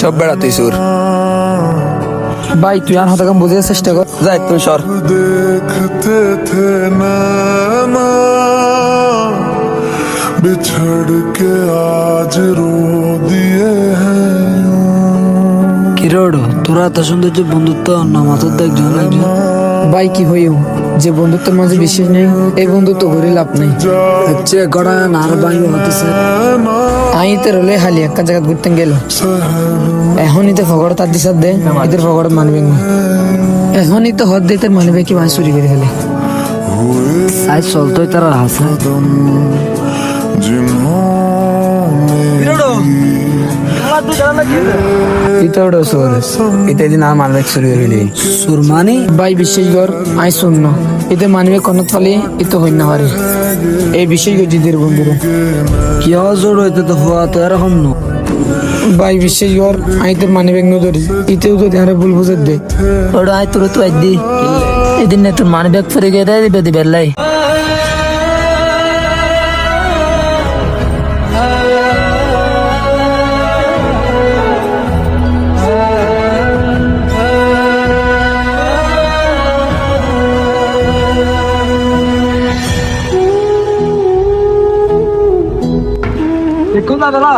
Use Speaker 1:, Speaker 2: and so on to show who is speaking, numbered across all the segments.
Speaker 1: সব বেড়া তুই সুর।
Speaker 2: ভাই তুই আর হতে কম বুঝার চেষ্টা কর।
Speaker 1: যাই তুই সর।
Speaker 3: देखते थे नैना बिछड़ के आज रो दिए हैं
Speaker 4: কি রোড তোরা এত সৌন্দর্য বন্ধুত্ব অন্য মাথার দেখ জন
Speaker 2: ভাই কি হইও যে বন্ধুত্বের মাঝে বিশ্বাস নেই এই বন্ধুত্ব করে লাভ নেই।
Speaker 4: হচ্ছে গড়া নার বায়ু হতেছে
Speaker 2: আইতে রলে হালি একটা জায়গা ঘুরতে গেল এখনই তো ফগড় তার দিশার দে এদের ফগড় মানবে না এখনই তো হদ দিতে মানবে কি মাছ চুরি করে ফেলে
Speaker 4: আজ চলতোই তারা হাসে
Speaker 1: এটা দিন আর মানবে চুরি করে ফেলি।
Speaker 4: সুরমানি
Speaker 2: ভাই বিশ্বাস কর আই শূন্য এতে মানবে কনত ফালি এতে হই না পারে এই বিশ্বাস কর জিদের বন্ধুরা
Speaker 4: কি হওয়া জোর হইতে তো হওয়া তো এরকম ন
Speaker 2: ভাই বিশ্বাস কর আই তোর মানবে নজরি এতেও তো ধ্যানে ভুল বুঝে দে
Speaker 5: ওটা আয় তোর তো একদি এদিন না তোর মানি ব্যাগ ফিরে গিয়ে দেয় দিবে দিবে লাই
Speaker 4: দেখুন দাদা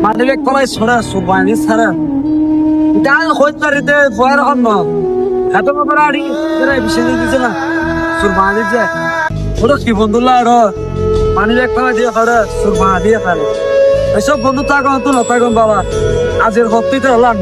Speaker 4: মানে এক কলাই ছড়া সুবানি ছাড়া ডাল হইতে পারিতে ভয়ের হন না এত ব্যাপার আড়ি এরা বিষয় দিছে না সুরমানি যে ওরা কি বন্ধুলা আর মানে এক কলাই দিয়ে করে সুরমা দিয়ে ফেলে এসব বন্ধু থাকুন তো নতাগুন বাবা আজের হত্তিতে হলাম